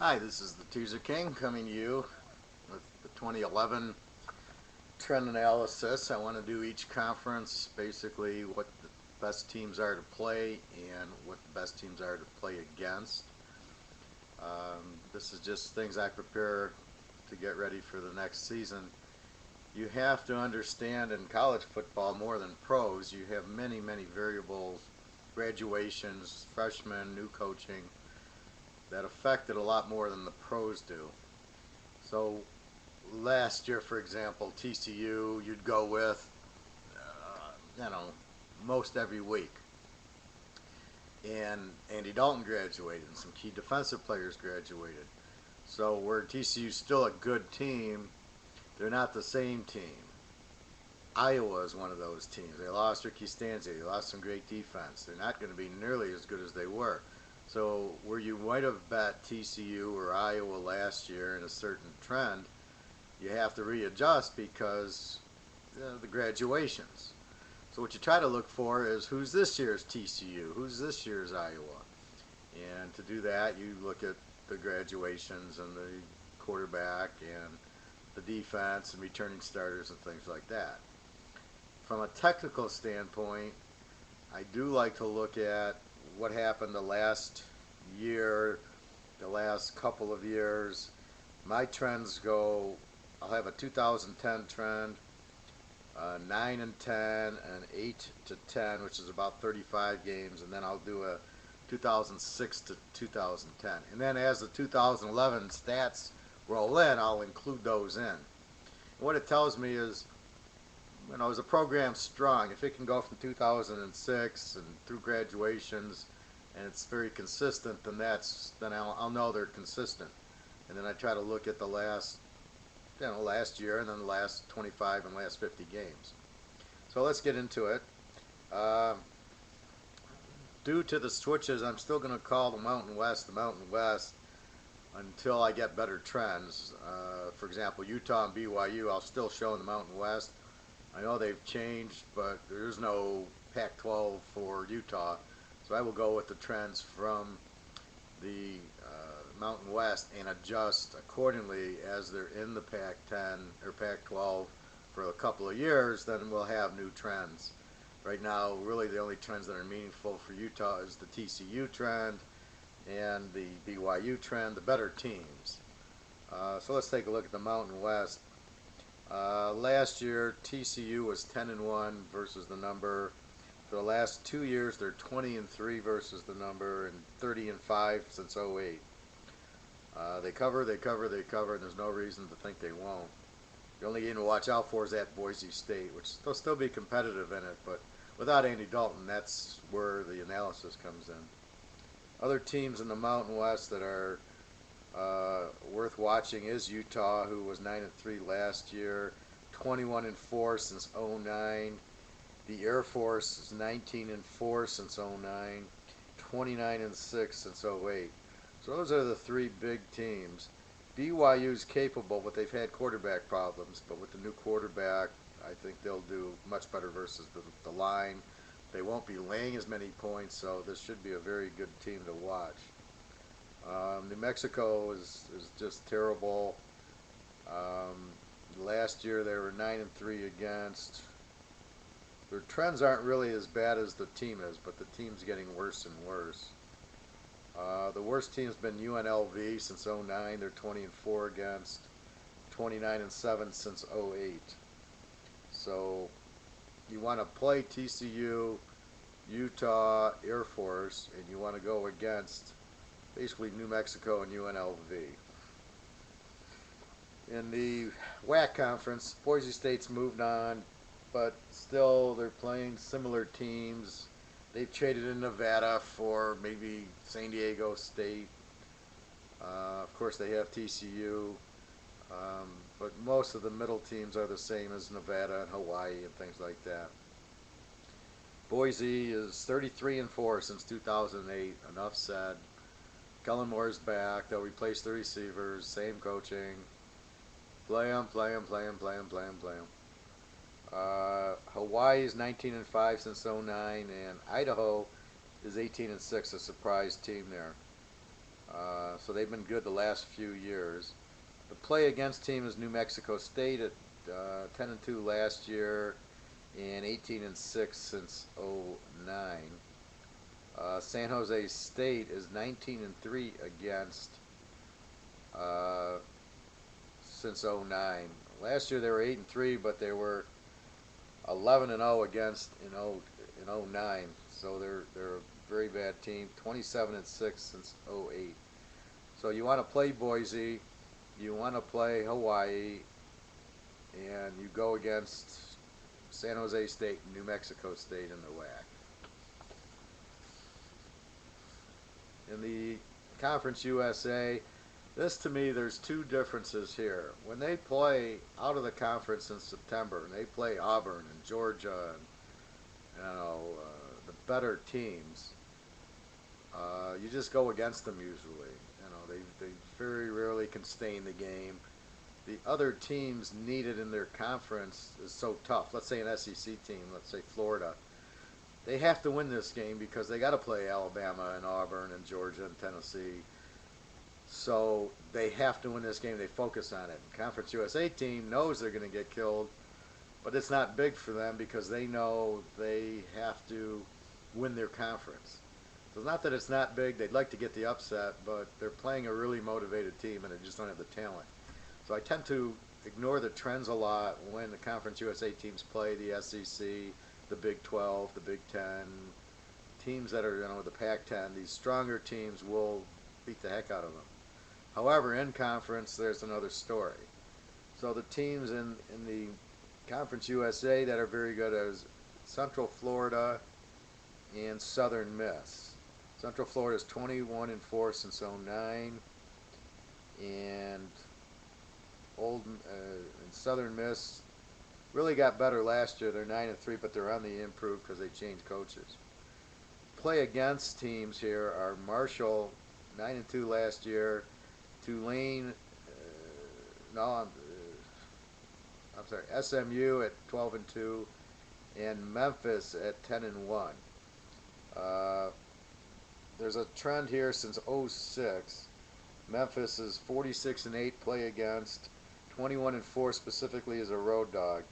Hi, this is the Teaserking coming to you with the 2011 trend analysis. I want to do each conference, basically what the best teams are to play and what the best teams are to play against. This is just things I prepare to get ready for the next season. You have to understand in college football more than pros, you have many variables, graduations, freshmen, new coaching, that affect it a lot more than the pros do. So last year, for example, TCU, you'd go with, you know, most every week. And Andy Dalton graduated, and some key defensive players graduated. So where TCU's still a good team, they're not the same team. Iowa is one of those teams. They lost Ricky Stanzi. They lost some great defense. They're not going to be nearly as good as they were. So where you might have bet TCU or Iowa last year in a certain trend, you have to readjust because the graduations. So what you try to look for is who's this year's TCU, who's this year's Iowa. And to do that, you look at the graduations and the quarterback and the defense and returning starters and things like that. From a technical standpoint, I do like to look at what happened the last year, the last couple of years. My trends go, I'll have a 2010 trend, 9 and 10, and 8 to 10, which is about 35 games, and then I'll do a 2006 to 2010. And then as the 2011 stats roll in, I'll include those in. And what it tells me is, is a program strong? If it can go from 2006 and through graduations, and it's very consistent, then I'll know they're consistent. And then I try to look at the last year, and then the last 25 and last 50 games. So let's get into it. Due to the switches, I'm still going to call the Mountain West until I get better trends. For example, Utah and BYU, I'll still show in the Mountain West. I know they've changed, but there's no Pac-12 for Utah, so I will go with the trends from the Mountain West and adjust accordingly as they're in the Pac-10 or Pac-12 for a couple of years. Then we'll have new trends. Right now, really the only trends that are meaningful for Utah is the TCU trend and the BYU trend, the better teams. So let's take a look at the Mountain West. Last year, TCU was 10-1 versus the number. For the last 2 years, they're 20-3 versus the number, and 30-5 since '08. They cover, and there's no reason to think they won't. The only game to watch out for is at Boise State, which they'll still be competitive in it, but without Andy Dalton, that's where the analysis comes in. Other teams in the Mountain West that are worth watching is Utah, who was 9-3 last year, 21-4 since '09. The Air Force is 19-4 since '09, 29-6 since '08. So those are the three big teams. BYU's capable, but they've had quarterback problems. But with the new quarterback, I think they'll do much better versus the line. They won't be laying as many points, so this should be a very good team to watch. New Mexico is just terrible. Last year they were 9-3 against. Their trends aren't really as bad as the team is, but the team's getting worse and worse. The worst team's been UNLV since '09. They're 20-4 against, 29-7 since '08. So you want to play TCU, Utah, Air Force, and you want to go against basically New Mexico and UNLV. In the WAC conference, Boise State's moved on, but still they're playing similar teams. They've traded in Nevada for maybe San Diego State. Of course, they have TCU, but most of the middle teams are the same as Nevada and Hawaii and things like that. Boise is 33-4 since 2008. Enough said. Kellen Moore's back. They'll replace the receivers. Same coaching. Play 'em. Hawaii is 19-5 since '09, and Idaho is 18-6, a surprise team there. So they've been good the last few years. The play against team is New Mexico State at 10-2 last year and 18-6 since '09. San Jose State is 19-3 against since '09. Last year they were 8-3, but they were 11-0 against in '09. So they're a very bad team. 27-6 since '08. So you want to play Boise, you want to play Hawaii, and you go against San Jose State and New Mexico State in the WAC. In the Conference USA, this to me, there's two differences here. When they play out of the conference in September, and they play Auburn and Georgia and the better teams, you just go against them usually. They very rarely can stay in the game. The other teams needed in their conference is so tough. Let's say an SEC team, let's say Florida. They have to win this game because they got to play Alabama and Auburn and Georgia and Tennessee. So they have to win this game. They focus on it. The Conference USA team knows they're going to get killed, but it's not big for them because they know they have to win their conference. So it's not that it's not big. They'd like to get the upset, but they're playing a really motivated team, and they just don't have the talent. So I tend to ignore the trends a lot when the Conference USA teams play the SEC, the Big 12, the Big 10, teams that are the Pac-10. These stronger teams will beat the heck out of them. However, in conference, there's another story. So the teams in the Conference USA that are very good is Central Florida and Southern Miss. Central Florida is 21-4 since '09, and Southern Miss really got better last year. They're 9-3, but they're on the improve because they changed coaches. Play against teams here are Marshall, 9-2 last year. Tulane, SMU at 12-2, and Memphis at 10-1. There's a trend here since '06. Memphis is 46-8 play against, 21-4 specifically as a road dog,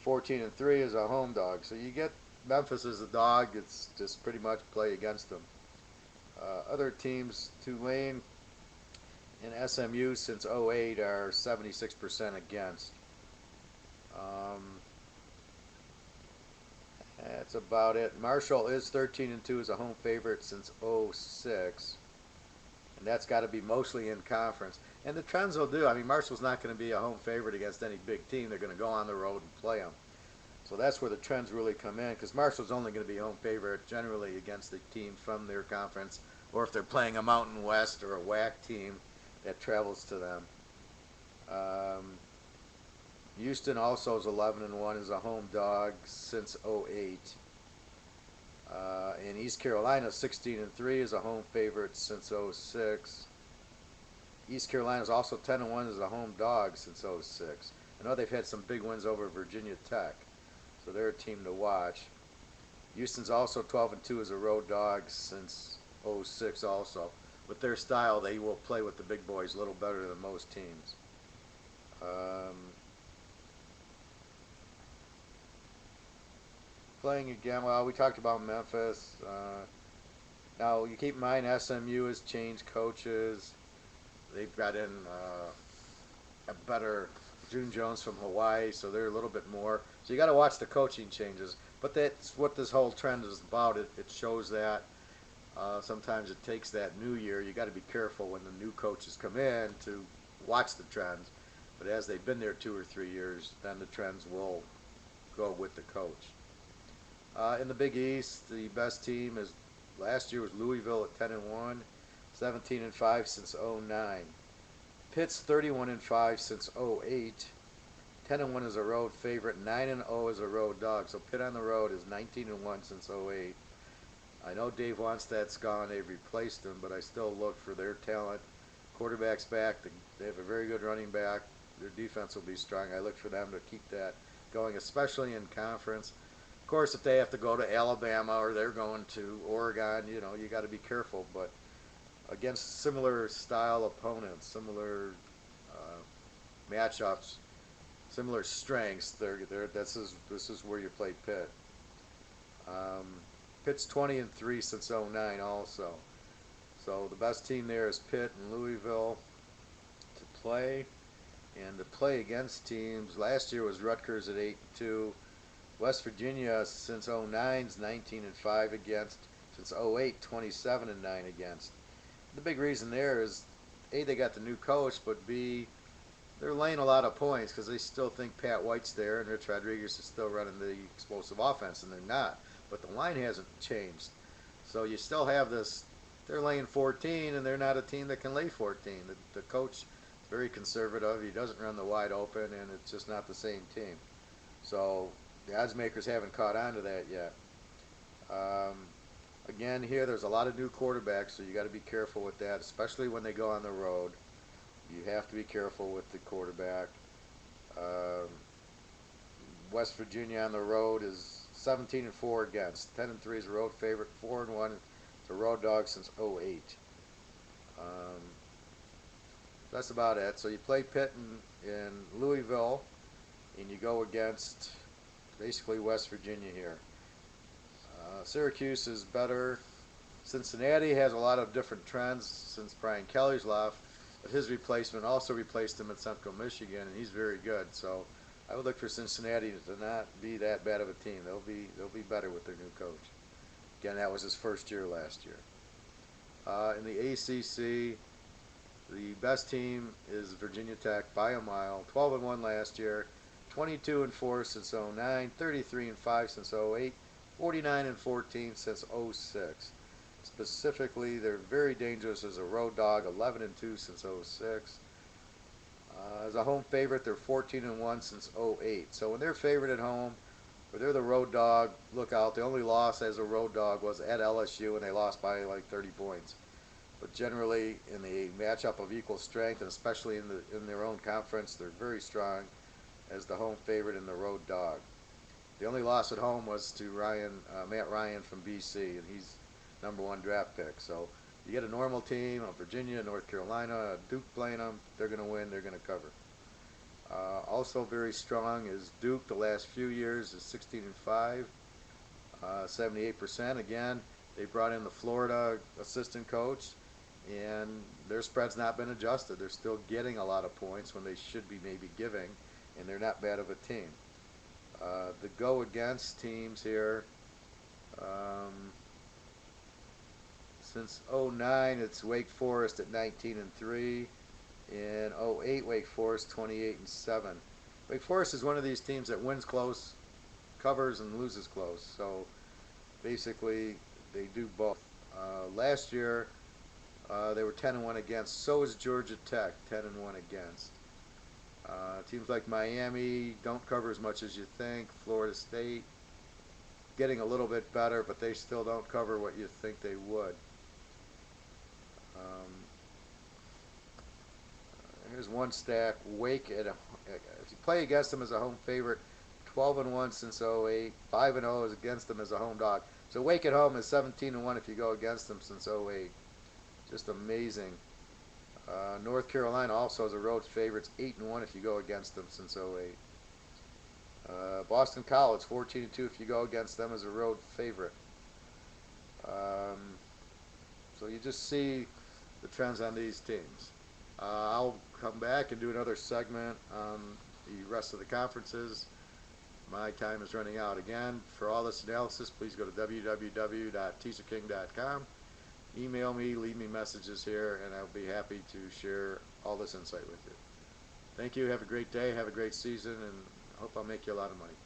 14-3 as a home dog. So you get Memphis as a dog. It's just pretty much play against them. Other teams, Tulane and SMU since '08 are 76% against. That's about it. Marshall is 13-2 as a home favorite since '06. And that's got to be mostly in conference. And the trends will do. I mean, Marshall's not going to be a home favorite against any big team. They're going to go on the road and play them. So that's where the trends really come in, because Marshall's only going to be home favorite generally against the team from their conference, or if they're playing a Mountain West or a WAC team that travels to them. Houston also is 11-1 as a home dog since '08. And East Carolina 16-3 as a home favorite since '06. East Carolina is also 10-1 as a home dog since '06. I know they've had some big wins over Virginia Tech, so they're a team to watch. Houston's also 12-2 as a road dog since '06 also. With their style, they will play with the big boys a little better than most teams. Playing again, well, we talked about Memphis. Now, you keep in mind SMU has changed coaches. They've got in a better June Jones from Hawaii, so they're a little bit more. So you got to watch the coaching changes. But that's what this whole trend is about. It shows that sometimes it takes that new year. You got to be careful when the new coaches come in to watch the trends. But as they've been there 2 or 3 years, then the trends will go with the coach. In the Big East, the best team is last year was Louisville at 10-1, 17-5 since '09. Pitt's 31-5 since '08, 10-1 as a road favorite, 9-0 as a road dog. So Pitt on the road is 19-1 since '08. I know Dave Wannstedt's gone; they've replaced him, but I still look for their talent. Quarterback's back; they have a very good running back. Their defense will be strong. I look for them to keep that going, especially in conference. Of course, if they have to go to Alabama or they're going to Oregon, you got to be careful. But against similar style opponents, similar matchups, similar strengths. This is where you play Pitt. Um, Pitt's 20-3 since '09 also. So the best team there is Pitt and Louisville to play. And to play against teams, last year was Rutgers at 8-2. West Virginia since '09's 19-5 against. Since '08, 27-9 against. The big reason there is A, they got the new coach, but B, they're laying a lot of points because they still think Pat White's there and Rich Rodriguez is still running the explosive offense, and they're not. But the line hasn't changed. So you still have this, they're laying 14, and they're not a team that can lay 14. The coach is very conservative. He doesn't run the wide open, and it's just not the same team. So the odds makers haven't caught on to that yet. Again, here there's a lot of new quarterbacks, so you got to be careful with that, especially when they go on the road. You have to be careful with the quarterback. West Virginia on the road is 17-4 against. 10-3 is a road favorite. 4-1 it's a road dog since '08. That's about it. So you play Pitt in Louisville, and you go against basically West Virginia here. Syracuse is better. Cincinnati has a lot of different trends since Brian Kelly's left, but his replacement also replaced him at Central Michigan, and he's very good. So I would look for Cincinnati to not be that bad of a team. They'll be better with their new coach. Again, that was his first year last year. In the ACC, the best team is Virginia Tech by a mile. 12-1 last year, 22-4 since '09, 33-5 since '08. 49-14 since '06. Specifically, they're very dangerous as a road dog. 11-2 since '06. As a home favorite, they're 14-1 since '08. So when they're favored at home, or they're the road dog, look out. The only loss as a road dog was at LSU, and they lost by like 30 points. But generally, in the matchup of equal strength, and especially in their own conference, they're very strong as the home favorite and the road dog. The only loss at home was to Matt Ryan from BC, and he's #1 draft pick. So you get a normal team, a Virginia, North Carolina, a Duke playing them, they're going to win, they're going to cover. Also very strong is Duke. The last few years is 16-5, 78%. Again, they brought in the Florida assistant coach, and their spread's not been adjusted. They're still getting a lot of points when they should be maybe giving, and they're not bad of a team. The go against teams here, since '09 it's Wake Forest at 19-3. In '08 Wake Forest 28-7. Wake Forest is one of these teams that wins close, covers, and loses close. So basically they do both. Last year they were 10-1 against. So is Georgia Tech, 10-1 against. Teams like Miami don't cover as much as you think. Florida State getting a little bit better, but they still don't cover what you think they would. Here's one stack. Wake if you play against them as a home favorite, 12-1 since '08. 5-0 is against them as a home dog. So Wake at home is 17-1 if you go against them since '08. Just amazing. North Carolina also is a road favorite. It's 8-1 if you go against them since '08. Boston College 14-2 if you go against them as a road favorite. So you just see the trends on these teams. I'll come back and do another segment on the rest of the conferences. My time is running out. Again, for all this analysis, please go to www.teaserking.com. Email me, leave me messages here, and I'll be happy to share all this insight with you. Thank you. Have a great day. Have a great season, and I hope I'll make you a lot of money.